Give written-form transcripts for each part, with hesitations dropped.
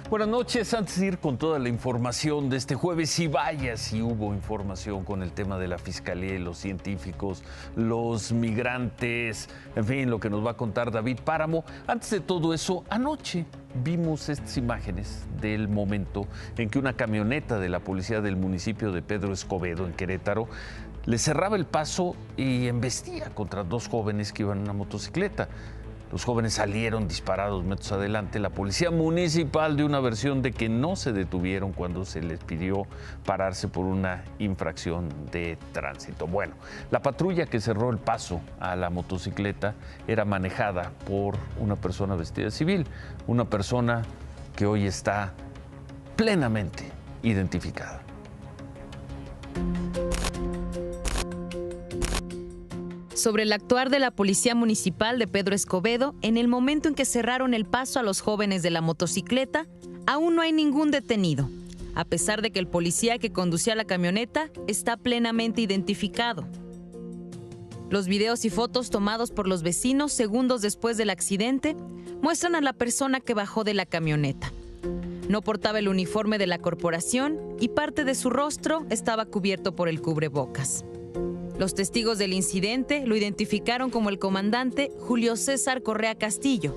Buenas noches. Antes de ir con toda la información de este jueves, y vaya si hubo información con el tema de la fiscalía y los científicos, los migrantes, en fin, lo que nos va a contar David Páramo. Antes de todo eso, anoche vimos estas imágenes del momento en que una camioneta de la policía del municipio de Pedro Escobedo, en Querétaro, le cerraba el paso y embestía contra dos jóvenes que iban en una motocicleta. Los jóvenes salieron disparados metros adelante. La policía municipal dio una versión de que no se detuvieron cuando se les pidió pararse por una infracción de tránsito. Bueno, la patrulla que cerró el paso a la motocicleta era manejada por una persona vestida de civil, una persona que hoy está plenamente identificada. Sobre el actuar de la Policía Municipal de Pedro Escobedo en el momento en que cerraron el paso a los jóvenes de la motocicleta, aún no hay ningún detenido, a pesar de que el policía que conducía la camioneta está plenamente identificado. Los videos y fotos tomados por los vecinos segundos después del accidente muestran a la persona que bajó de la camioneta. No portaba el uniforme de la corporación y parte de su rostro estaba cubierto por el cubrebocas. Los testigos del incidente lo identificaron como el comandante Julio César Correa Castillo,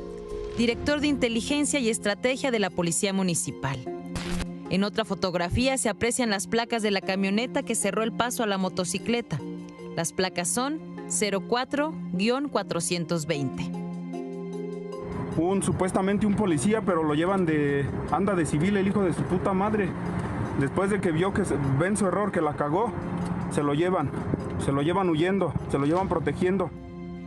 director de Inteligencia y Estrategia de la Policía Municipal. En otra fotografía se aprecian las placas de la camioneta que cerró el paso a la motocicleta. Las placas son 04-420. Supuestamente un policía, pero lo llevan anda de civil, el hijo de su puta madre. Después de que vio que ven su error, que la cagó, se lo llevan huyendo, se lo llevan protegiendo.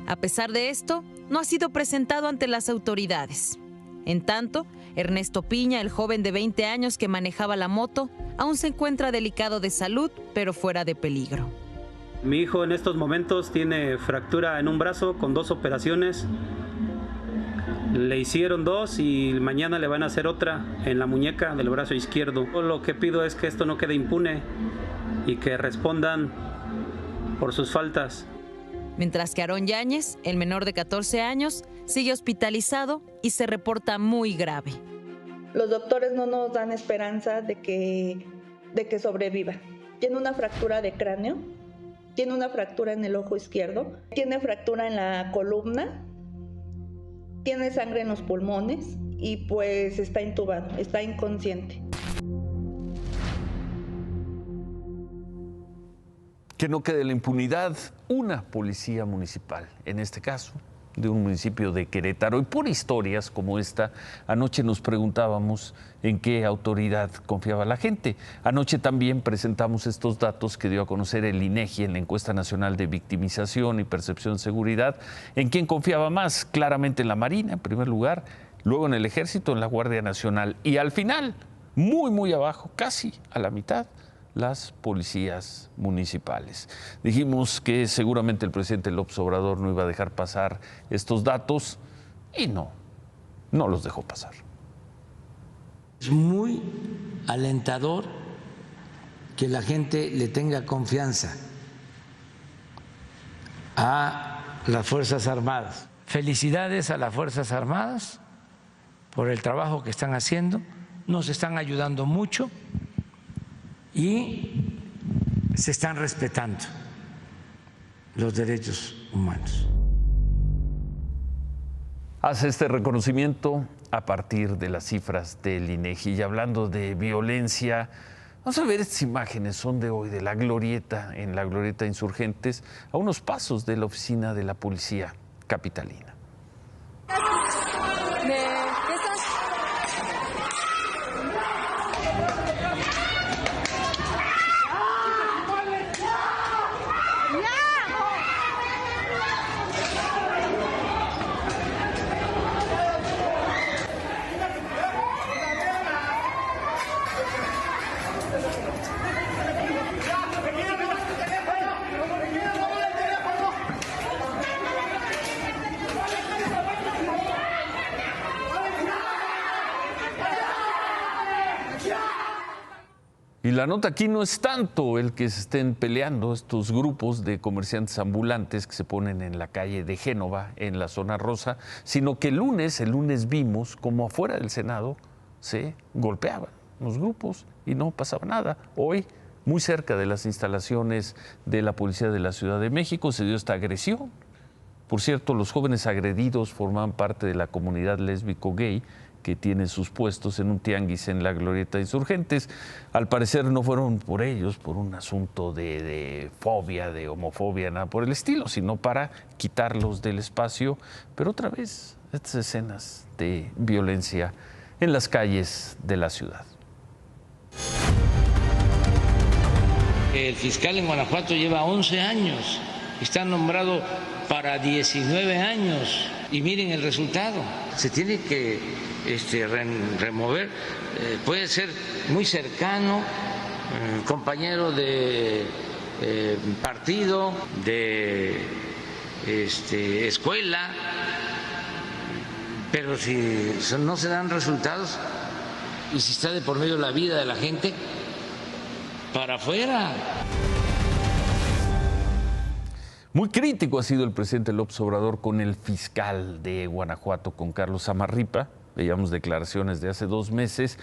A pesar de esto, no ha sido presentado ante las autoridades. En tanto, Ernesto Piña, el joven de 20 años que manejaba la moto, aún se encuentra delicado de salud, pero fuera de peligro. Mi hijo en estos momentos tiene fractura en un brazo con 2 operaciones. Le hicieron 2 y mañana le van a hacer otra en la muñeca del brazo izquierdo. Lo que pido es que esto no quede impune y que respondan por sus faltas. Mientras que Aarón Yáñez, el menor de 14 años, sigue hospitalizado y se reporta muy grave. Los doctores no nos dan esperanza de que sobreviva. Tiene una fractura de cráneo, tiene una fractura en el ojo izquierdo, tiene fractura en la columna, tiene sangre en los pulmones y pues está intubado, está inconsciente. Que no quede la impunidad, una policía municipal, en este caso, de un municipio de Querétaro. Y por historias como esta, anoche nos preguntábamos en qué autoridad confiaba la gente. Anoche también presentamos estos datos que dio a conocer el INEGI en la Encuesta Nacional de Victimización y Percepción de Seguridad. ¿En quién confiaba más? Claramente en la Marina, en primer lugar, luego en el Ejército, en la Guardia Nacional y al final, muy abajo, casi a la mitad, las policías municipales. Dijimos que seguramente el presidente López Obrador no iba a dejar pasar estos datos y no los dejó pasar. Es muy alentador que la gente le tenga confianza a las Fuerzas Armadas. Felicidades a las Fuerzas Armadas por el trabajo que están haciendo, nos están ayudando mucho y se están respetando los derechos humanos. Hace este reconocimiento a partir de las cifras del INEGI. Y hablando de violencia, vamos a ver estas imágenes, son de hoy, de la Glorieta, en la Glorieta Insurgentes, a unos pasos de la oficina de la Policía Capitalina. Y la nota aquí no es tanto el que se estén peleando estos grupos de comerciantes ambulantes que se ponen en la calle de Génova, en la zona rosa, sino que el lunes vimos como afuera del Senado se golpeaban los grupos y no pasaba nada. Hoy, muy cerca de las instalaciones de la Policía de la Ciudad de México, se dio esta agresión. Por cierto, los jóvenes agredidos formaban parte de la comunidad lésbico-gay que tiene sus puestos en un tianguis en la Glorieta de Insurgentes. Al parecer no fueron por ellos, por un asunto de fobia, de homofobia, nada por el estilo, sino para quitarlos del espacio. Pero otra vez, estas escenas de violencia en las calles de la ciudad. El fiscal en Guanajuato lleva 11 años, está nombrado para 19 años y miren el resultado. Se tiene que remover, puede ser muy cercano, compañero de partido, de escuela, pero si no se dan resultados y si está de por medio la vida de la gente, para afuera. Muy crítico ha sido el presidente López Obrador con el fiscal de Guanajuato, con Carlos Zamarripa. Veíamos declaraciones de hace 2 meses,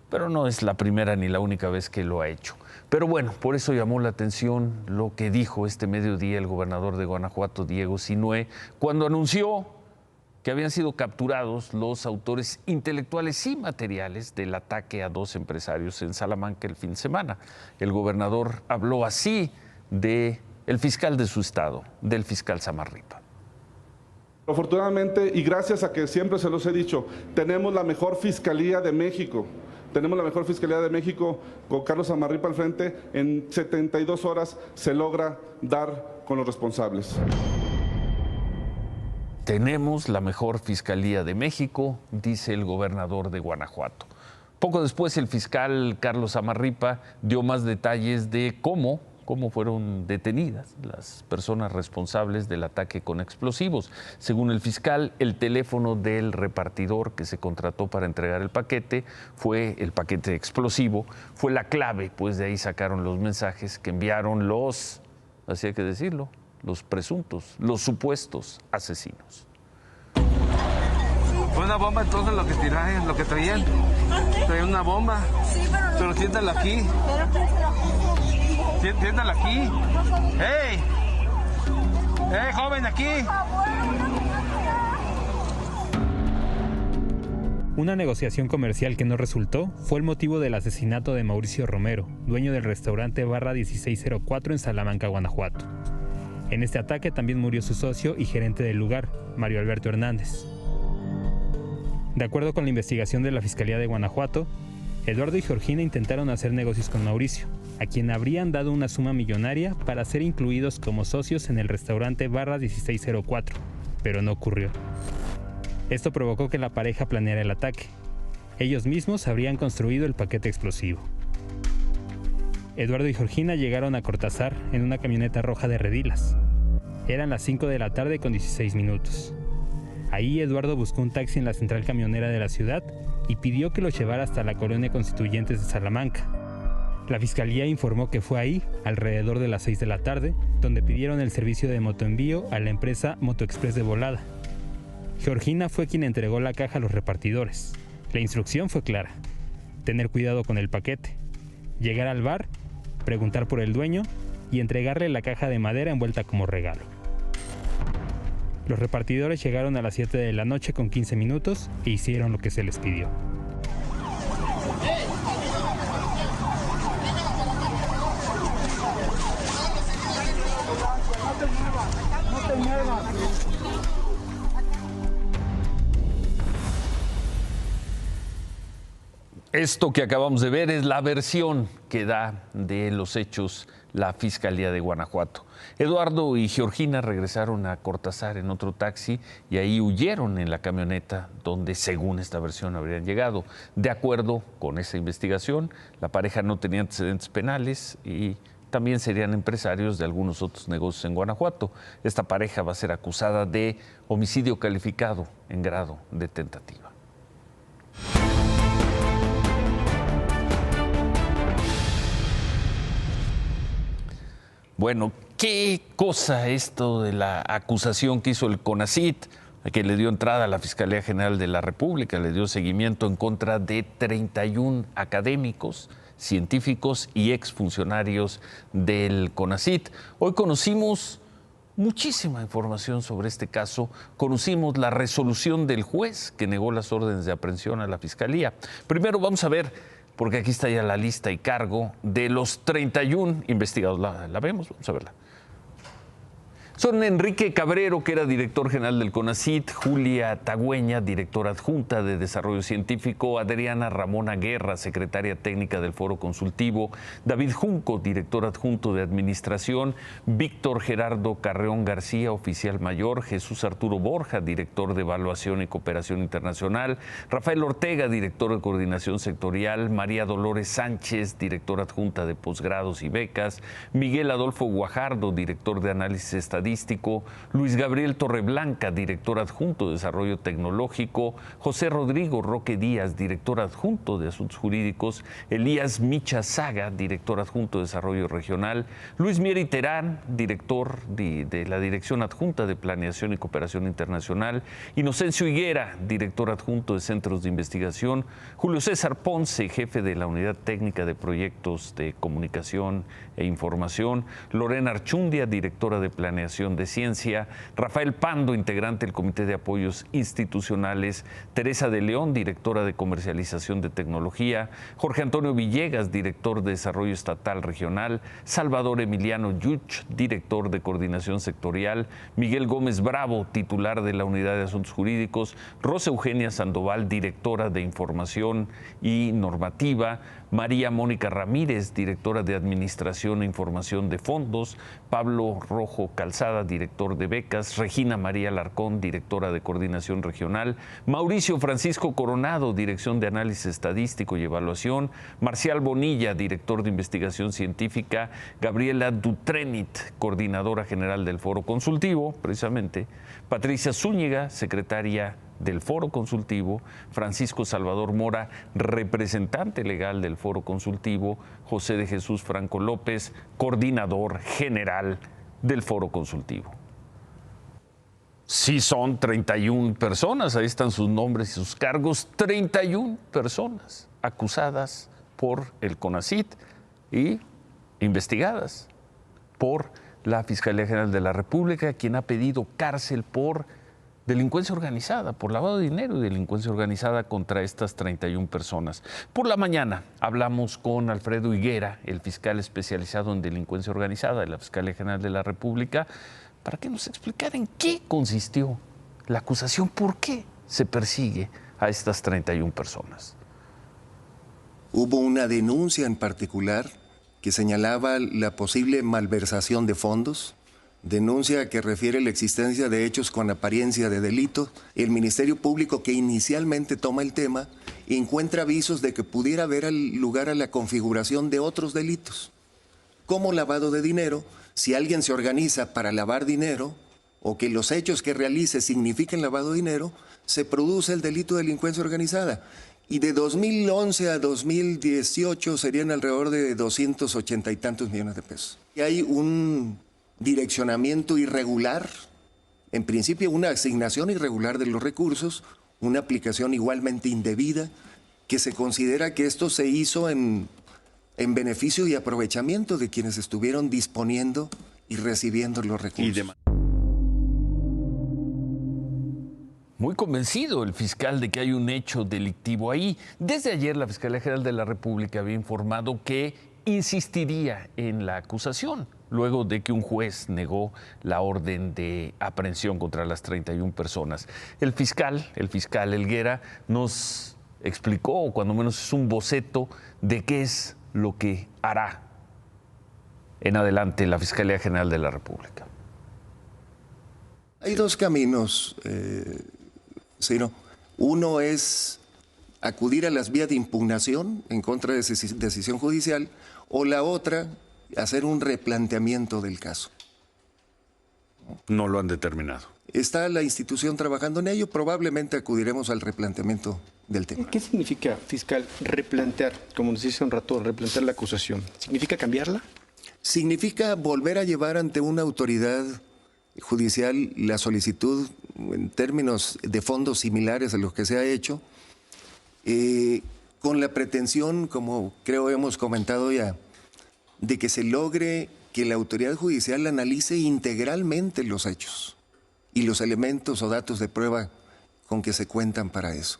pero no es la primera ni la única vez que lo ha hecho. Pero bueno, por eso llamó la atención lo que dijo este mediodía el gobernador de Guanajuato, Diego Sinue, cuando anunció que habían sido capturados los autores intelectuales y materiales del ataque a 2 empresarios en Salamanca el fin de semana. El gobernador habló así de el fiscal de su estado, del fiscal Zamarripa. Afortunadamente, y gracias a que siempre se los he dicho, tenemos la mejor Fiscalía de México. Tenemos la mejor Fiscalía de México con Carlos Zamarripa al frente. En 72 horas se logra dar con los responsables. Tenemos la mejor Fiscalía de México, dice el gobernador de Guanajuato. Poco después, el fiscal Carlos Zamarripa dio más detalles de cómo fueron detenidas las personas responsables del ataque con explosivos. Según el fiscal, el teléfono del repartidor que se contrató para entregar el paquete explosivo, fue la clave, pues de ahí sacaron los mensajes que enviaron así hay que decirlo, los presuntos, los supuestos asesinos. Fue una bomba entonces lo que traían. Traían una bomba, pero siéntala aquí. Siéntala aquí. ¡Hey! ¡Hey, joven, aquí! Una negociación comercial que no resultó fue el motivo del asesinato de Mauricio Romero, dueño del restaurante Barra 1604 en Salamanca, Guanajuato. En este ataque también murió su socio y gerente del lugar, Mario Alberto Hernández. De acuerdo con la investigación de la Fiscalía de Guanajuato, Eduardo y Georgina intentaron hacer negocios con Mauricio, a quien habrían dado una suma millonaria para ser incluidos como socios en el restaurante Barra 1604, pero no ocurrió. Esto provocó que la pareja planeara el ataque. Ellos mismos habrían construido el paquete explosivo. Eduardo y Georgina llegaron a Cortázar en una camioneta roja de redilas. Eran las 5 de la tarde con 16 minutos. Ahí Eduardo buscó un taxi en la central camionera de la ciudad y pidió que lo llevara hasta la colonia Constituyentes de Salamanca. La fiscalía informó que fue ahí, alrededor de las 6 de la tarde, donde pidieron el servicio de motoenvío a la empresa Motoexpress de Volada. Georgina fue quien entregó la caja a los repartidores. La instrucción fue clara: tener cuidado con el paquete, llegar al bar, preguntar por el dueño y entregarle la caja de madera envuelta como regalo. Los repartidores llegaron a las 7 de la noche con 15 minutos e hicieron lo que se les pidió. Esto que acabamos de ver es la versión que da de los hechos la Fiscalía de Guanajuato. Eduardo y Georgina regresaron a Cortázar en otro taxi y ahí huyeron en la camioneta donde, según esta versión, habrían llegado. De acuerdo con esa investigación, la pareja no tenía antecedentes penales y también serían empresarios de algunos otros negocios en Guanajuato. Esta pareja va a ser acusada de homicidio calificado en grado de tentativa. Bueno, qué cosa esto de la acusación que hizo el CONACYT que le dio entrada a la Fiscalía General de la República, le dio seguimiento en contra de 31 académicos, científicos y exfuncionarios del CONACYT. Hoy conocimos muchísima información sobre este caso. Conocimos la resolución del juez que negó las órdenes de aprehensión a la Fiscalía. Primero vamos a ver, porque aquí está ya la lista y cargo de los 31 investigados. ¿La vemos? Vamos a verla. Son Enrique Cabrero, que era director general del CONACYT, Julia Tagüeña, directora adjunta de Desarrollo Científico, Adriana Ramona Guerra, secretaria técnica del Foro Consultivo, David Junco, director adjunto de Administración, Víctor Gerardo Carreón García, oficial mayor, Jesús Arturo Borja, director de Evaluación y Cooperación Internacional, Rafael Ortega, director de Coordinación Sectorial, María Dolores Sánchez, directora adjunta de Posgrados y Becas, Miguel Adolfo Guajardo, director de Análisis Estadístico, Luis Gabriel Torreblanca, director adjunto de Desarrollo Tecnológico, José Rodrigo Roque Díaz, director adjunto de Asuntos Jurídicos, Elías Micha Saga, director adjunto de Desarrollo Regional, Luis Mieri Terán, director de la Dirección Adjunta de Planeación y Cooperación Internacional, Inocencio Higuera, director adjunto de Centros de Investigación, Julio César Ponce, jefe de la Unidad Técnica de Proyectos de Comunicación e Información, Lorena Archundia, directora de Planeación de Ciencia, Rafael Pando, integrante del Comité de Apoyos Institucionales, Teresa de León, directora de Comercialización de Tecnología, Jorge Antonio Villegas, director de Desarrollo Estatal Regional, Salvador Emiliano Yuch, director de Coordinación Sectorial, Miguel Gómez Bravo, titular de la Unidad de Asuntos Jurídicos, Rosa Eugenia Sandoval, directora de Información y Normativa, María Mónica Ramírez, directora de Administración e Información de Fondos, Pablo Rojo Calzada, director de Becas, Regina María Larcón, directora de Coordinación Regional, Mauricio Francisco Coronado, Dirección de Análisis Estadístico y Evaluación, Marcial Bonilla, director de Investigación Científica, Gabriela Dutrenit, coordinadora general del Foro Consultivo, precisamente, Patricia Zúñiga, secretaria del Foro Consultivo, Francisco Salvador Mora, representante legal del Foro Consultivo, José de Jesús Franco López, coordinador general del Foro Consultivo. Sí, son 31 personas, ahí están sus nombres y sus cargos, 31 personas acusadas por el CONACYT y investigadas por la Fiscalía General de la República, quien ha pedido cárcel por delincuencia organizada, por lavado de dinero y delincuencia organizada contra estas 31 personas. Por la mañana hablamos con Alfredo Higuera, el fiscal especializado en delincuencia organizada de la Fiscalía General de la República, para que nos explicara en qué consistió la acusación, por qué se persigue a estas 31 personas. Hubo una denuncia en particular que señalaba la posible malversación de fondos, denuncia que refiere la existencia de hechos con apariencia de delito. El Ministerio Público, que inicialmente toma el tema, encuentra avisos de que pudiera haber lugar a la configuración de otros delitos, como lavado de dinero. Si alguien se organiza para lavar dinero o que los hechos que realice signifiquen lavado de dinero, se produce el delito de delincuencia organizada. Y de 2011 a 2018 serían alrededor de 280 y tantos millones de pesos. Y hay un direccionamiento irregular, en principio una asignación irregular de los recursos, una aplicación igualmente indebida, que se considera que esto se hizo en beneficio y aprovechamiento de quienes estuvieron disponiendo y recibiendo los recursos. Muy convencido el fiscal de que hay un hecho delictivo ahí. Desde ayer la Fiscalía General de la República había informado que insistiría en la acusación, luego de que un juez negó la orden de aprehensión contra las 31 personas. El fiscal Helguera, nos explicó, o cuando menos es un boceto, de qué es lo que hará en adelante la Fiscalía General de la República. Hay dos caminos, Ciro. Uno es acudir a las vías de impugnación en contra de esa decisión judicial, o la otra, hacer un replanteamiento del caso. No lo han determinado. Está la institución trabajando en ello, probablemente acudiremos al replanteamiento del tema. ¿Qué significa, fiscal, replantear, como nos dice un rato, replantear la acusación? ¿Significa cambiarla? Significa volver a llevar ante una autoridad judicial la solicitud en términos de fondos similares a los que se ha hecho, con la pretensión, como creo hemos comentado ya, de que se logre que la autoridad judicial analice integralmente los hechos y los elementos o datos de prueba con que se cuentan para eso.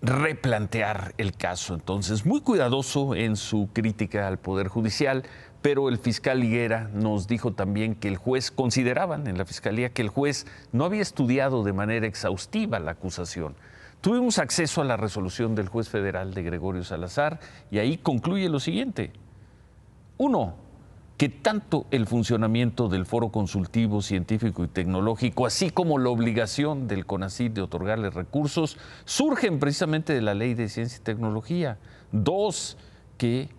Replantear el caso, entonces, muy cuidadoso en su crítica al Poder Judicial, pero el fiscal Higuera nos dijo también que el juez, consideraban en la Fiscalía que el juez no había estudiado de manera exhaustiva la acusación. Tuvimos acceso a la resolución del juez federal de Gregorio Salazar y ahí concluye lo siguiente. 1. Que tanto el funcionamiento del Foro Consultivo Científico y Tecnológico, así como la obligación del CONACYT de otorgarle recursos, surgen precisamente de la Ley de Ciencia y Tecnología. 2. Que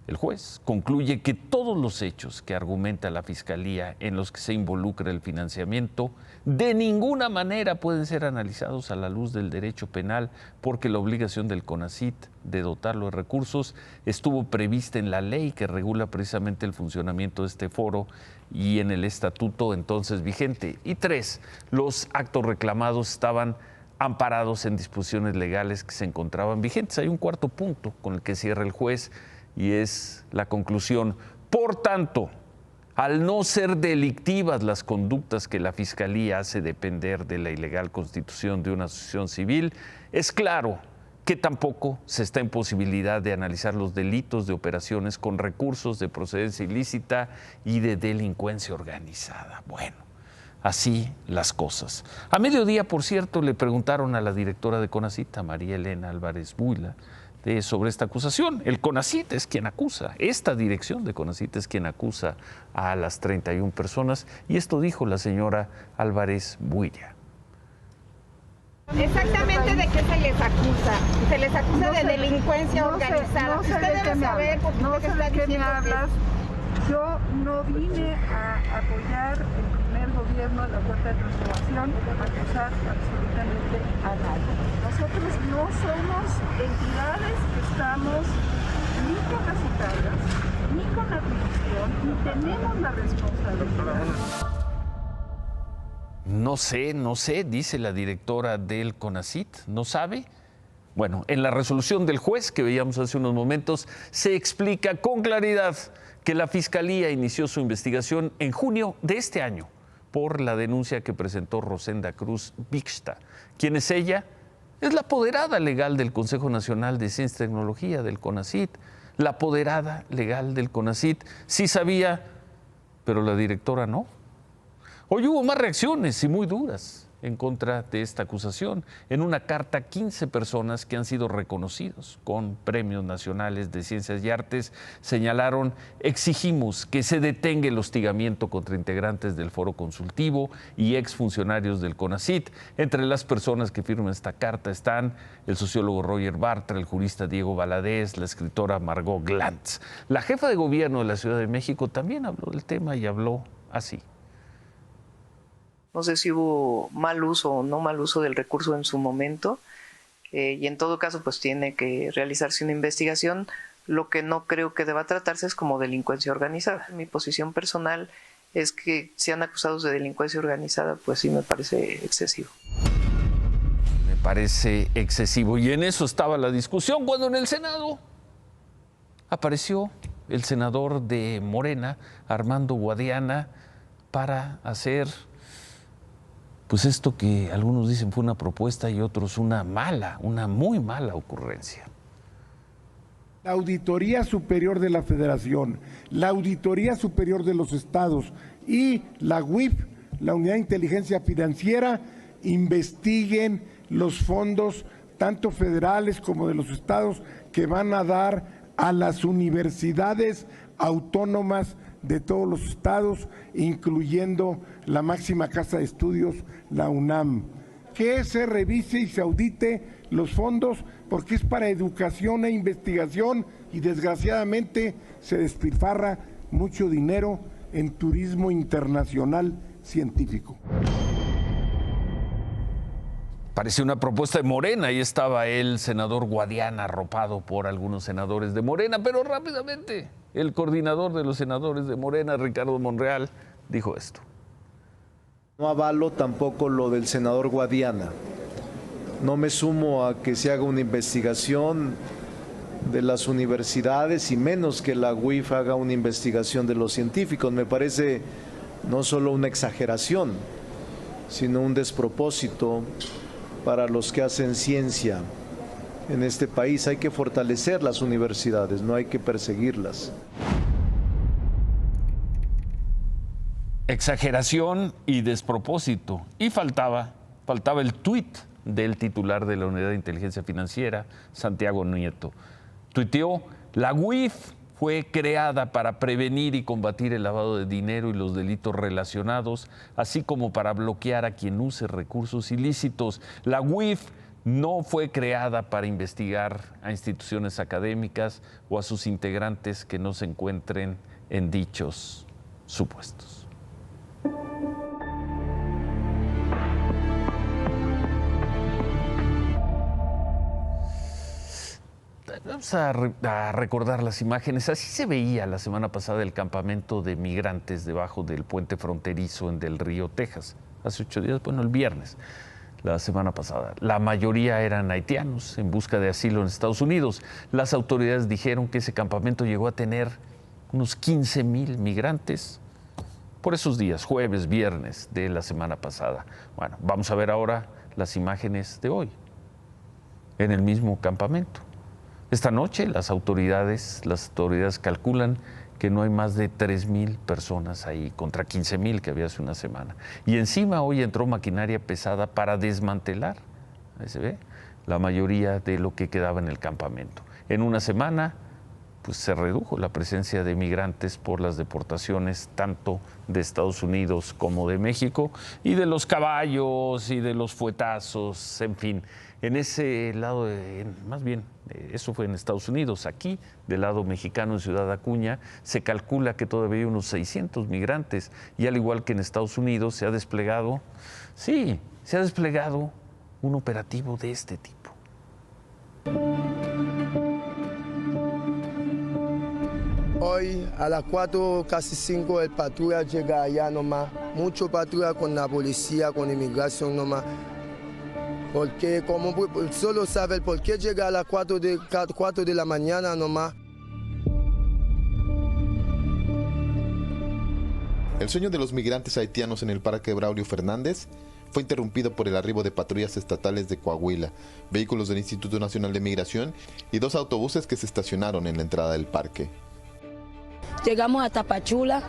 el juez concluye que todos los hechos que argumenta la Fiscalía en los que se involucra el financiamiento de ninguna manera pueden ser analizados a la luz del derecho penal porque la obligación del CONACYT de dotarlo de recursos estuvo prevista en la ley que regula precisamente el funcionamiento de este foro y en el estatuto entonces vigente. Y 3, los actos reclamados estaban amparados en disposiciones legales que se encontraban vigentes. Hay un cuarto punto con el que cierra el juez y es la conclusión. Por tanto, al no ser delictivas las conductas que la Fiscalía hace depender de la ilegal constitución de una asociación civil, es claro que tampoco se está en posibilidad de analizar los delitos de operaciones con recursos de procedencia ilícita y de delincuencia organizada. Bueno, así las cosas. A mediodía, por cierto, le preguntaron a la directora de CONACYT, a María Elena Álvarez Buila, sobre esta acusación. El CONACYT es quien acusa, esta dirección de CONACYT es quien acusa a las 31 personas y esto dijo la señora Álvarez Builla. Exactamente de qué se les acusa. Se les acusa de delincuencia organizada. No sé usted debe saber porque no usted sé está de qué me diciendo hablas. Yo no vine a apoyar el primer gobierno de la Cuarta Transformación, a acusar absolutamente a nadie. Nosotros no somos entidades que estamos ni capacitadas, ni con la atribución, ni tenemos la responsabilidad. No sé, dice la directora del CONACYT, ¿no sabe? Bueno, en la resolución del juez que veíamos hace unos momentos se explica con claridad que la Fiscalía inició su investigación en junio de este año por la denuncia que presentó Rosenda Cruz Vixta. ¿Quién es ella? Es la apoderada legal del Consejo Nacional de Ciencia y Tecnología, del CONACYT. La apoderada legal del CONACYT sí sabía, pero la directora no. Hoy hubo más reacciones y muy duras en contra de esta acusación. En una carta, 15 personas que han sido reconocidos con premios nacionales de ciencias y artes señalaron: exigimos que se detenga el hostigamiento contra integrantes del Foro Consultivo y exfuncionarios del CONACYT. Entre las personas que firman esta carta están el sociólogo Roger Bartra, el jurista Diego Valadez, la escritora Margot Glantz. La jefa de gobierno de la Ciudad de México también habló del tema y habló así. No sé si hubo mal uso o no mal uso del recurso en su momento y en todo caso pues tiene que realizarse una investigación. Lo que no creo que deba tratarse es como delincuencia organizada. Mi posición personal es que sean acusados de delincuencia organizada, pues sí me parece excesivo. Me parece excesivo y en eso estaba la discusión cuando en el Senado apareció el senador de Morena, Armando Guadiana, para hacer pues esto que algunos dicen fue una propuesta y otros una muy mala ocurrencia. La Auditoría Superior de la Federación, la Auditoría Superior de los Estados y la UIF, la Unidad de Inteligencia Financiera, investiguen los fondos tanto federales como de los estados que van a dar a las universidades autónomas de todos los estados, incluyendo la máxima casa de estudios, la UNAM. Que se revise y se audite los fondos porque es para educación e investigación y desgraciadamente se despilfarra mucho dinero en turismo internacional científico. Parecía una propuesta de Morena, ahí estaba el senador Guadiana arropado por algunos senadores de Morena, pero rápidamente el coordinador de los senadores de Morena, Ricardo Monreal, dijo esto. No avalo tampoco lo del senador Guadiana. No me sumo a que se haga una investigación de las universidades y menos que la UIF haga una investigación de los científicos. Me parece no solo una exageración, sino un despropósito para los que hacen ciencia en este país. Hay que fortalecer las universidades, no hay que perseguirlas. Exageración y despropósito. Y faltaba el tuit del titular de la Unidad de Inteligencia Financiera, Santiago Nieto. Tuiteó: la UIF fue creada para prevenir y combatir el lavado de dinero y los delitos relacionados, así como para bloquear a quien use recursos ilícitos. La UIF no fue creada para investigar a instituciones académicas o a sus integrantes que no se encuentren en dichos supuestos. Vamos a recordar las imágenes. Así se veía la semana pasada el campamento de migrantes debajo del puente fronterizo en Del Río, Texas. Hace 8 días, bueno, el viernes, la semana pasada. La mayoría eran haitianos en busca de asilo en Estados Unidos. Las autoridades dijeron que ese campamento llegó a tener unos 15,000 migrantes por esos días, jueves, viernes de la semana pasada. Bueno, vamos a ver ahora las imágenes de hoy en el mismo campamento. Esta noche las autoridades calculan que no hay más de 3,000 personas ahí, contra 15,000 que había hace una semana. Y encima hoy entró maquinaria pesada para desmantelar, ahí se ve, la mayoría de lo que quedaba en el campamento. En una semana, pues se redujo la presencia de migrantes por las deportaciones tanto de Estados Unidos como de México, y de los caballos y de los fuetazos, en fin. En ese lado, más bien, eso fue en Estados Unidos. Aquí, del lado mexicano, en Ciudad Acuña, se calcula que todavía hay unos 600 migrantes. Y al igual que en Estados Unidos, se ha desplegado un operativo de este tipo. Hoy a las 4, casi 5, el patrulla llega allá nomás. Mucho patrulla con la policía, con inmigración nomás. Porque como solo sabe por qué llega a las 4 de la mañana nomás. El sueño de los migrantes haitianos en el Parque Braulio Fernández fue interrumpido por el arribo de patrullas estatales de Coahuila, vehículos del Instituto Nacional de Migración y 2 autobuses que se estacionaron en la entrada del parque. Llegamos a Tapachula.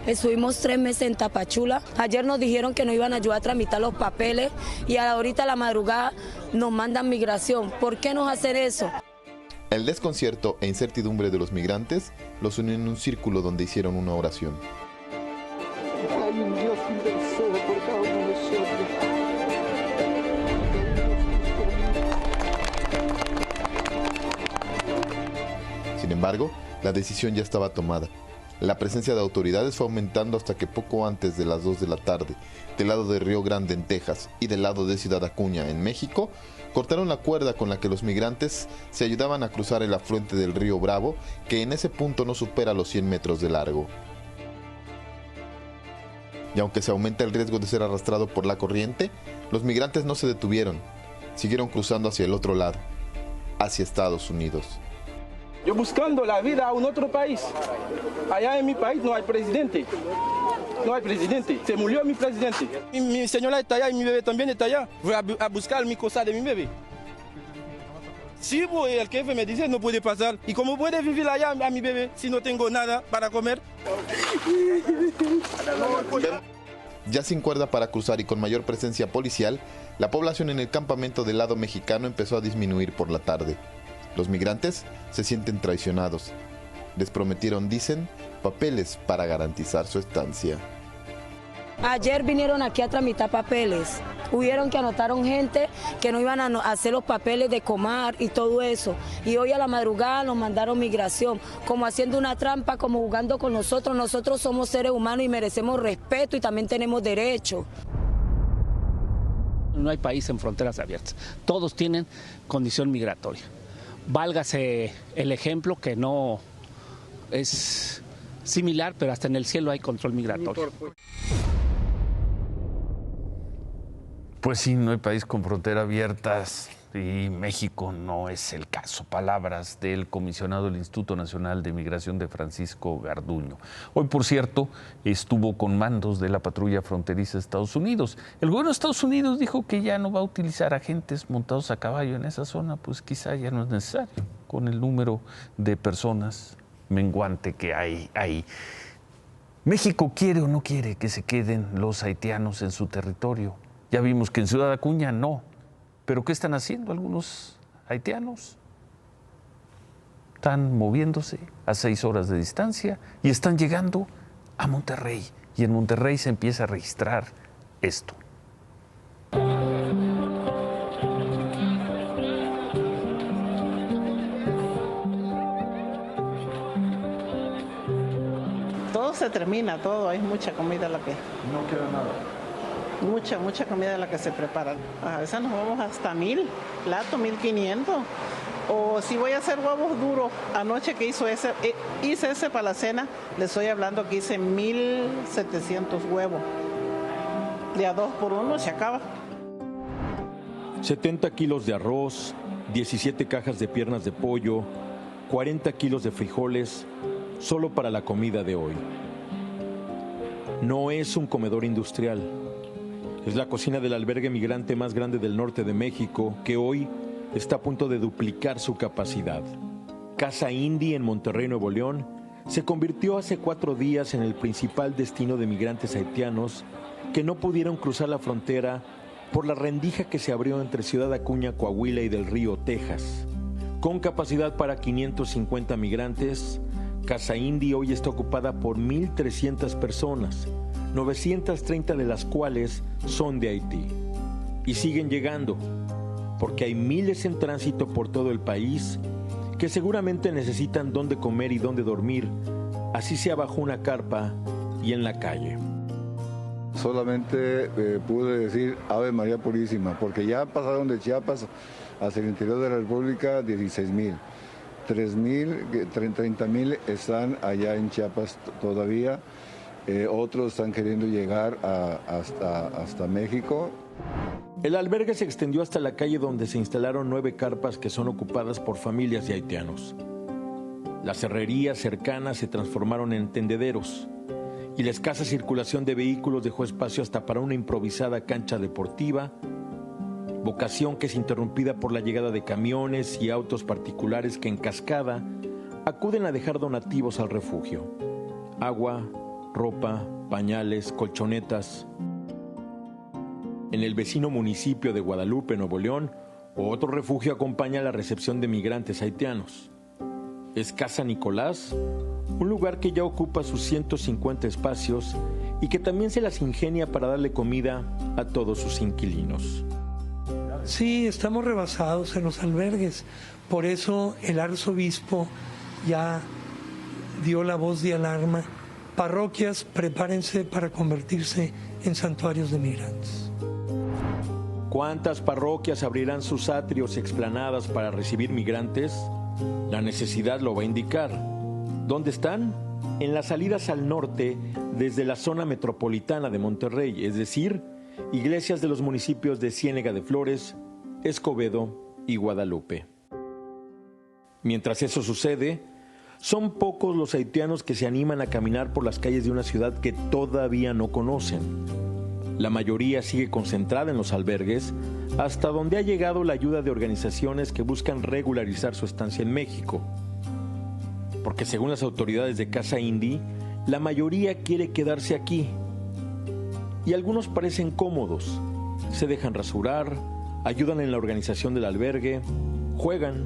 Estuvimos 3 meses en Tapachula. Ayer nos dijeron que nos iban a ayudar a tramitar los papeles y ahorita a la madrugada nos mandan migración. ¿Por qué nos hacen eso? El desconcierto e incertidumbre de los migrantes los unió en un círculo donde hicieron una oración. Hay un Dios inversor por cada uno de nosotros. Sin embargo, la decisión ya estaba tomada. La presencia de autoridades fue aumentando hasta que poco antes de las 2 de la tarde, del lado de Río Grande en Texas y del lado de Ciudad Acuña en México, cortaron la cuerda con la que los migrantes se ayudaban a cruzar el afluente del río Bravo, que en ese punto no supera los 100 metros de largo. Y aunque se aumenta el riesgo de ser arrastrado por la corriente, los migrantes no se detuvieron, siguieron cruzando hacia el otro lado, hacia Estados Unidos. Yo buscando la vida a un otro país. Allá en mi país no hay presidente. No hay presidente. Se murió mi presidente. Mi señora está allá y mi bebé también está allá. Voy a buscar mi cosa de mi bebé. Sí, el jefe me dice no puede pasar. ¿Y cómo puede vivir allá a mi bebé si no tengo nada para comer? Ya sin cuerda para cruzar y con mayor presencia policial, la población en el campamento del lado mexicano empezó a disminuir por la tarde. Los migrantes se sienten traicionados. Les prometieron, dicen, papeles para garantizar su estancia. Ayer vinieron aquí a tramitar papeles. Hubieron que anotaron gente que no iban a hacer los papeles de Comar y todo eso. Y hoy a la madrugada nos mandaron migración, como haciendo una trampa, como jugando con nosotros. Nosotros somos seres humanos y merecemos respeto y también tenemos derecho. No hay país en fronteras abiertas. Todos tienen condición migratoria. Válgase el ejemplo que no es similar, pero hasta en el cielo hay control migratorio. Pues sí, no hay país con frontera abiertas y México no es el caso. Palabras del comisionado del Instituto Nacional de Migración de Francisco Garduño. Hoy, por cierto, estuvo con mandos de la patrulla fronteriza de Estados Unidos. El gobierno de Estados Unidos dijo que ya no va a utilizar agentes montados a caballo en esa zona, pues quizá ya no es necesario con el número de personas menguante que hay ahí. ¿México quiere o no quiere que se queden los haitianos en su territorio? Ya vimos que en Ciudad Acuña no. ¿Pero qué están haciendo algunos haitianos? Están moviéndose a 6 horas de distancia y están llegando a Monterrey. Y en Monterrey se empieza a registrar esto. Todo se termina, todo, hay mucha comida la que... No queda nada. Mucha comida de la que se prepara. A veces nos vamos hasta 1000 platos, 1500. O si voy a hacer huevos duros, anoche que hice ese para la cena, le estoy hablando que hice 1700 huevos. De a 2 por 1 se acaba. 70 kilos de arroz, 17 cajas de piernas de pollo, 40 kilos de frijoles, solo para la comida de hoy. No es un comedor industrial. Es la cocina del albergue migrante más grande del norte de México, que hoy está a punto de duplicar su capacidad. Casa Indy en Monterrey, Nuevo León, se convirtió hace 4 días en el principal destino de migrantes haitianos que no pudieron cruzar la frontera por la rendija que se abrió entre Ciudad Acuña, Coahuila y Del Río, Texas. Con capacidad para 550 migrantes, Casa Indy hoy está ocupada por 1,300 personas, 930 de las cuales son de Haití. Y siguen llegando, porque hay miles en tránsito por todo el país que seguramente necesitan dónde comer y dónde dormir, así sea bajo una carpa y en la calle. Solamente pude decir Ave María Purísima, porque ya pasaron de Chiapas hacia el interior de la República 16,000. 30,000 están allá en Chiapas todavía. Otros están queriendo llegar hasta México. El albergue se extendió hasta la calle donde se instalaron 9 carpas que son ocupadas por familias de haitianos. Las herrerías cercanas se transformaron en tendederos y la escasa circulación de vehículos dejó espacio hasta para una improvisada cancha deportiva, vocación que es interrumpida por la llegada de camiones y autos particulares que en cascada acuden a dejar donativos al refugio. Agua, ropa, pañales, colchonetas. En el vecino municipio de Guadalupe, Nuevo León, otro refugio acompaña la recepción de migrantes haitianos. Es Casa Nicolás, un lugar que ya ocupa sus 150 espacios y que también se las ingenia para darle comida a todos sus inquilinos. Sí, estamos rebasados en los albergues. Por eso el arzobispo ya dio la voz de alarma. Parroquias, prepárense para convertirse en santuarios de migrantes. ¿Cuántas parroquias abrirán sus atrios y explanadas para recibir migrantes? La necesidad lo va a indicar. ¿Dónde están? En las salidas al norte desde la zona metropolitana de Monterrey, es decir, iglesias de los municipios de Ciénega de Flores, Escobedo y Guadalupe. Mientras eso sucede, son pocos los haitianos que se animan a caminar por las calles de una ciudad que todavía no conocen. La mayoría sigue concentrada en los albergues, hasta donde ha llegado la ayuda de organizaciones que buscan regularizar su estancia en México. Porque según las autoridades de Casa Indy, la mayoría quiere quedarse aquí. Y algunos parecen cómodos, se dejan rasurar, ayudan en la organización del albergue, juegan.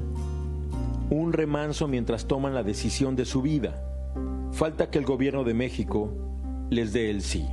Un remanso mientras toman la decisión de su vida. Falta que el gobierno de México les dé el sí.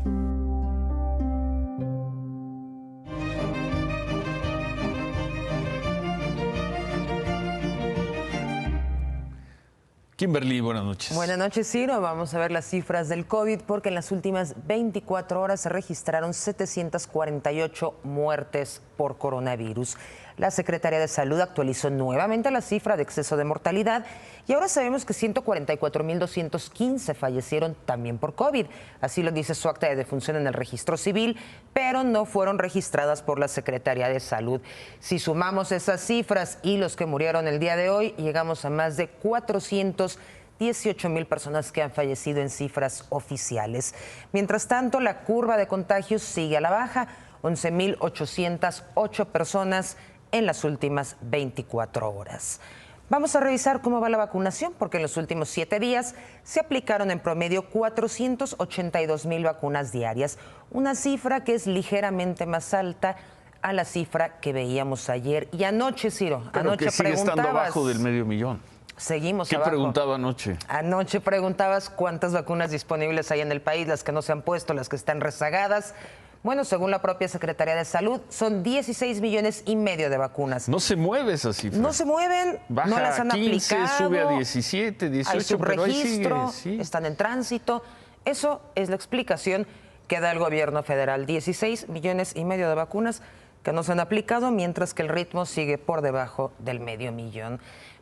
Kimberly, buenas noches. Buenas noches, Ciro. Vamos a ver las cifras del COVID porque en las últimas 24 horas se registraron 748 muertes por coronavirus. La Secretaría de Salud actualizó nuevamente la cifra de exceso de mortalidad y ahora sabemos que 144.215 fallecieron también por COVID. Así lo dice su acta de defunción en el registro civil, pero no fueron registradas por la Secretaría de Salud. Si sumamos esas cifras y los que murieron el día de hoy, llegamos a más de 418,000 personas que han fallecido en cifras oficiales. Mientras tanto, la curva de contagios sigue a la baja, 11.808 personas en las últimas 24 horas. Vamos a revisar cómo va la vacunación, porque en los últimos 7 días se aplicaron en promedio 482,000 vacunas diarias, una cifra que es ligeramente más alta a la cifra que veíamos ayer y anoche, Ciro. Pero anoche que sigue estando abajo del 500,000. Seguimos ¿Qué abajo. preguntaba anoche? Anoche preguntabas cuántas vacunas disponibles hay en el país, las que no se han puesto, las que están rezagadas. Bueno, según la propia Secretaría de Salud, son 16,5 millones de vacunas. No se mueve esa cifra. No se mueven, baja no las han a 15, aplicado. sube a 17, 18, hay subregistro, pero ahí sigue, sí. Están en tránsito. Eso es la explicación que da el gobierno federal. 16,5 millones de vacunas que no se han aplicado, mientras que el ritmo sigue por debajo del 500,000.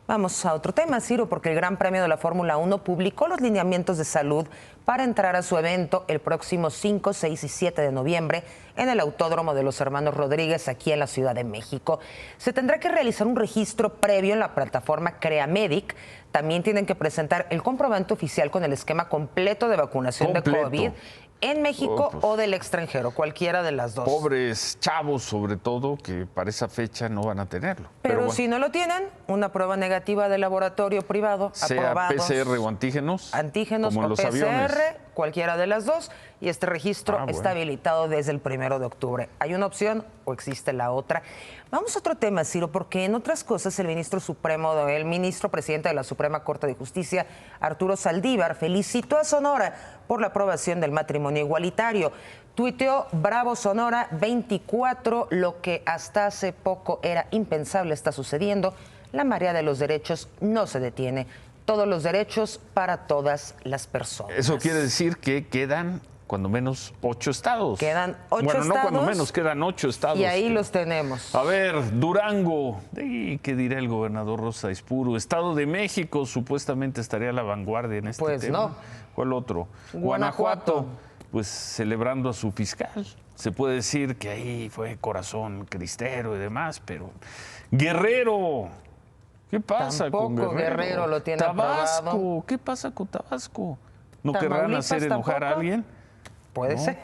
Vamos a otro tema, Ciro, porque el Gran Premio de la Fórmula 1 publicó los lineamientos de salud para entrar a su evento el próximo 5, 6 y 7 de noviembre en el Autódromo de los Hermanos Rodríguez, aquí en la Ciudad de México. Se tendrá que realizar un registro previo en la plataforma CreaMedic. También tienen que presentar el comprobante oficial con el esquema completo de vacunación de COVID en México o del extranjero, cualquiera de las dos. Pobres chavos, sobre todo, que para esa fecha no van a tenerlo. Pero bueno, si no lo tienen, una prueba negativa de laboratorio privado, sea aprobados, PCR o antígenos. Antígenos como o en los PCR, aviones. cualquiera de las dos, y este registro bueno. está habilitado desde el 1 de octubre. ¿Hay una opción o existe la otra? Vamos a otro tema, Ciro, porque en otras cosas el ministro presidente de la Suprema Corte de Justicia, Arturo Saldívar, felicitó a Sonora por la aprobación del matrimonio igualitario. Tuiteó: "Bravo Sonora 24, lo que hasta hace poco era impensable está sucediendo. La marea de los derechos no se detiene. Todos los derechos para todas las personas". Eso quiere decir que quedan cuando menos 8 estados. Quedan 8 bueno, estados. no cuando menos, quedan 8 estados. Y ahí los tenemos. A ver, Durango, ¿qué dirá el gobernador Rosa Ispuro? Estado de México supuestamente estaría a la vanguardia en este tema. No. ¿Cuál otro? Guanajuato, pues celebrando a su fiscal. Se puede decir que ahí fue corazón cristero y demás, pero Guerrero, ¿qué pasa con Guerrero? Guerrero lo tiene Tabasco, aprobado. ¿qué pasa con Tabasco? ¿No querrán hacer enojar a alguien? Puede No. ser.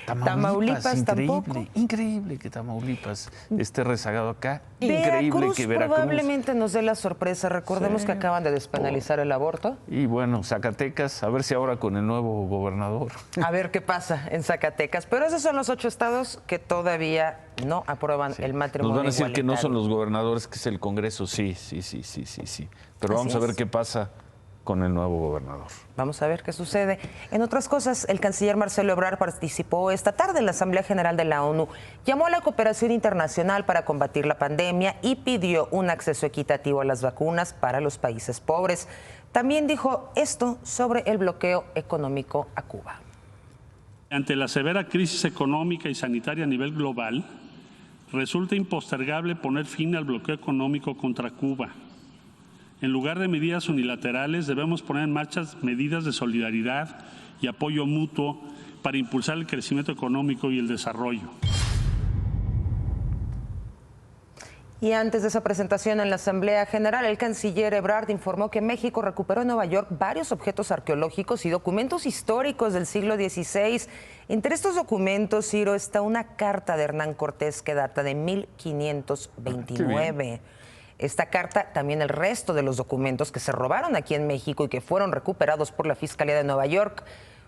Tamaulipas increíble, tampoco. Increíble que Tamaulipas esté rezagado acá. Veracruz Increíble que Veracruz. probablemente nos dé la sorpresa. Recordemos que acaban de despenalizar el aborto. Y bueno, Zacatecas, a ver si ahora con el nuevo gobernador. A ver qué pasa en Zacatecas. Pero esos son los 8 estados que todavía no aprueban el matrimonio Nos van a decir igualitario. que no son los gobernadores, que es el Congreso. Sí. Pero vamos a ver qué pasa con el nuevo gobernador. Vamos a ver qué sucede. En otras cosas, el canciller Marcelo Ebrard participó esta tarde en la Asamblea General de la ONU. Llamó a la cooperación internacional para combatir la pandemia y pidió un acceso equitativo a las vacunas para los países pobres. También dijo esto sobre el bloqueo económico a Cuba. Ante la severa crisis económica y sanitaria a nivel global, resulta impostergable poner fin al bloqueo económico contra Cuba. En lugar de medidas unilaterales, debemos poner en marcha medidas de solidaridad y apoyo mutuo para impulsar el crecimiento económico y el desarrollo. Y antes de esa presentación en la Asamblea General, el canciller Ebrard informó que México recuperó en Nueva York varios objetos arqueológicos y documentos históricos del siglo XVI. Entre estos documentos, Ciro, está una carta de Hernán Cortés que data de 1529. Esta carta, también el resto de los documentos que se robaron aquí en México y que fueron recuperados por la Fiscalía de Nueva York,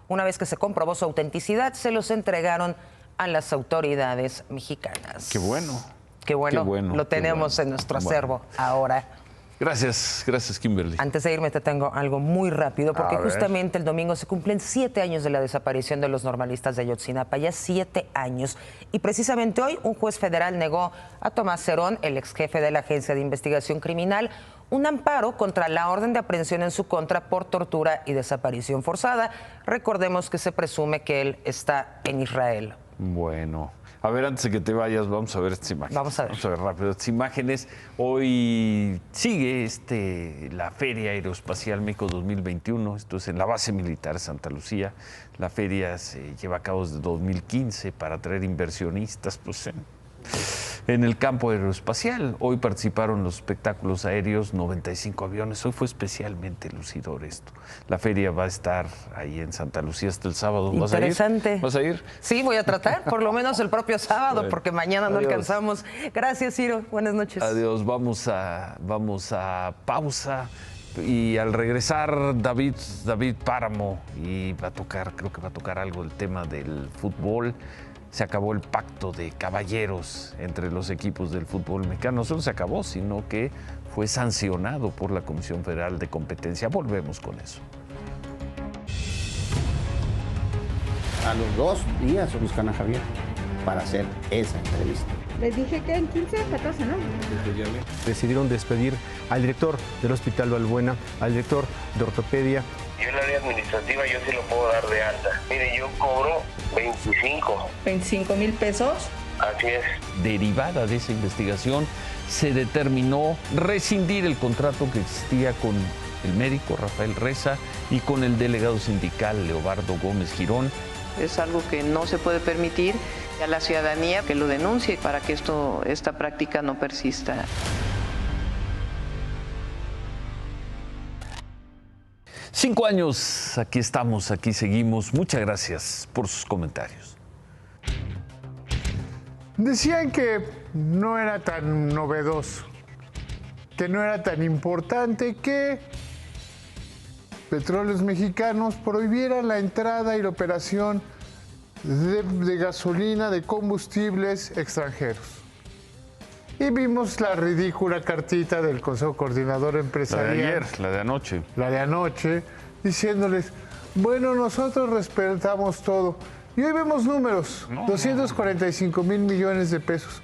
una vez que se comprobó su autenticidad, se los entregaron a las autoridades mexicanas. Qué bueno. Qué bueno, lo tenemos en nuestro acervo ahora. Gracias, Kimberly. Antes de irme te tengo algo muy rápido, porque justamente el domingo se cumplen 7 años de la desaparición de los normalistas de Ayotzinapa, ya 7 años. Y precisamente hoy un juez federal negó a Tomás Cerón, el ex jefe de la Agencia de Investigación Criminal, un amparo contra la orden de aprehensión en su contra por tortura y desaparición forzada. Recordemos que se presume que él está en Israel. Bueno, a ver, antes de que te vayas, vamos a ver estas imágenes. Vamos a ver rápido estas imágenes. Hoy sigue la Feria Aeroespacial México 2021. Esto es en la base militar Santa Lucía. La feria se lleva a cabo desde 2015 para atraer inversionistas en el campo aeroespacial. Hoy participaron los espectáculos aéreos, 95 aviones. Hoy fue especialmente lucidor esto. La feria va a estar ahí en Santa Lucía hasta el sábado. Interesante. ¿Vas a ir? Sí, voy a tratar, por lo menos el propio sábado, bueno, porque mañana no alcanzamos. Gracias, Ciro. Buenas noches. Adiós. Vamos a pausa. Y al regresar, David Páramo, y creo que va a tocar algo el tema del fútbol. Se acabó el pacto de caballeros entre los equipos del fútbol mexicano. No solo se acabó, sino que fue sancionado por la Comisión Federal de Competencia. Volvemos con eso. A los 2 días buscan a Javier para hacer esa entrevista. Les dije que en 15, 14, ¿no? Decidieron despedir al director del Hospital Balbuena, al director de ortopedia. Yo en la área administrativa yo sí lo puedo dar de alta. Mire, yo cobro 25. ¿25,000 pesos? Así es. Derivada de esa investigación, se determinó rescindir el contrato que existía con el médico Rafael Reza y con el delegado sindical Leobardo Gómez Girón. Es algo que no se puede permitir, a la ciudadanía que lo denuncie para que esta práctica no persista. Cinco años, aquí estamos, aquí seguimos. Muchas gracias por sus comentarios. Decían que no era tan novedoso, que no era tan importante que Petróleos Mexicanos prohibieran la entrada y la operación de gasolina, de combustibles extranjeros. Y vimos la ridícula cartita del Consejo Coordinador Empresarial. La de ayer, la de anoche. La de anoche, diciéndoles, bueno, nosotros respetamos todo. Y hoy vemos números, 245,000 millones de pesos.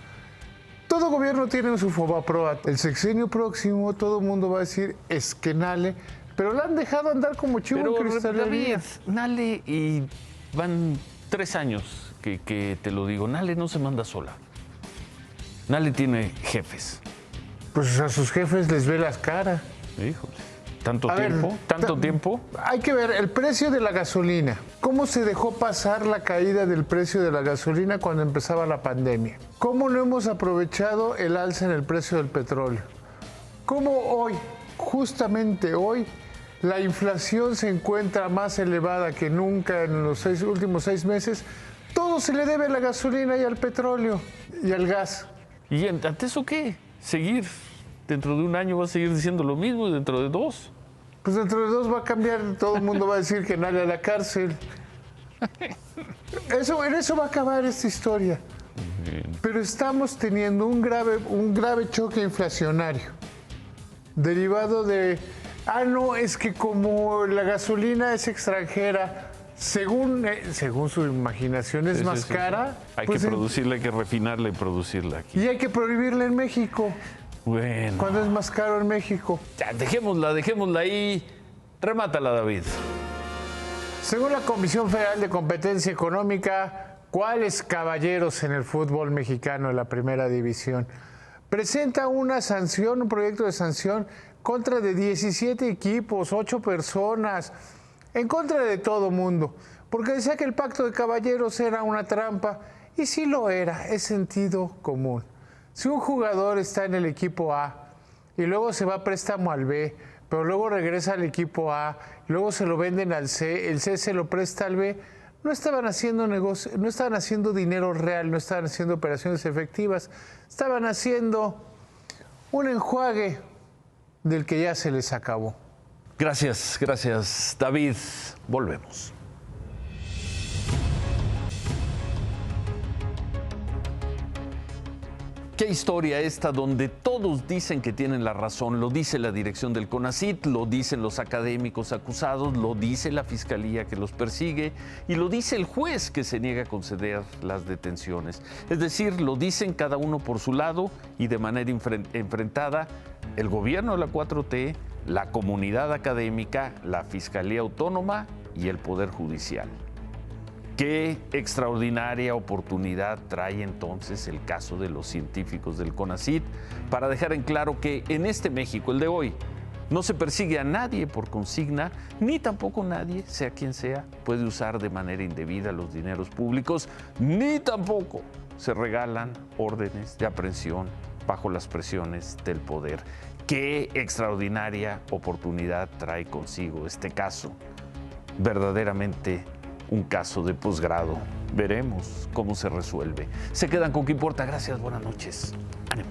Todo gobierno tiene su Fobaproa. El sexenio próximo, todo el mundo va a decir esquenale, pero la han dejado andar como chivo en cristalería. Nale, y van 3 años que te lo digo, Nale no se manda sola. Nale tiene jefes. Pues a sus jefes les ve las caras. Híjole. ¿Tanto tiempo? Hay que ver el precio de la gasolina. ¿Cómo se dejó pasar la caída del precio de la gasolina cuando empezaba la pandemia? ¿Cómo no hemos aprovechado el alza en el precio del petróleo? ¿Cómo hoy, justamente hoy, la inflación se encuentra más elevada que nunca en los últimos 6 meses? Todo se le debe a la gasolina y al petróleo y al gas. ¿Y ante eso qué? ¿Seguir? Dentro de un año va a seguir diciendo lo mismo y dentro de 2. Pues dentro de 2 va a cambiar, todo el mundo va a decir que Nale a la cárcel. En eso va a acabar esta historia. Pero estamos teniendo un grave choque inflacionario derivado de, no, es que como la gasolina es extranjera, según su imaginación es más cara. Hay que producirla, hay que refinarla y producirla aquí. Y hay que prohibirla en México. Bueno. Cuando es más caro en México. Ya, dejémosla ahí. Remátala, David. Según la Comisión Federal de Competencia Económica, ¿cuáles caballeros en el fútbol mexicano en la primera división? Presenta un proyecto de sanción contra de 17 equipos, 8 personas, en contra de todo mundo, porque decía que el pacto de caballeros era una trampa, y sí lo era, es sentido común. Si un jugador está en el equipo A y luego se va a préstamo al B, pero luego regresa al equipo A, luego se lo venden al C, el C se lo presta al B, no estaban haciendo negocio, no estaban haciendo dinero real, no estaban haciendo operaciones efectivas, estaban haciendo un enjuague del que ya se les acabó. Gracias, David. Volvemos. Qué historia esta donde todos dicen que tienen la razón. Lo dice la dirección del CONACYT, lo dicen los académicos acusados, lo dice la fiscalía que los persigue y lo dice el juez que se niega a conceder las detenciones. Es decir, lo dicen cada uno por su lado y de manera enfrentada el gobierno de la 4T, la comunidad académica, la Fiscalía Autónoma y el Poder Judicial. ¿Qué extraordinaria oportunidad trae entonces el caso de los científicos del CONACYT para dejar en claro que en este México, el de hoy, no se persigue a nadie por consigna, ni tampoco nadie, sea quien sea, puede usar de manera indebida los dineros públicos, ni tampoco se regalan órdenes de aprehensión bajo las presiones del poder? Qué extraordinaria oportunidad trae consigo este caso. Verdaderamente un caso de posgrado. Veremos cómo se resuelve. Se quedan con Qué Importa. Gracias, buenas noches. Ánimo.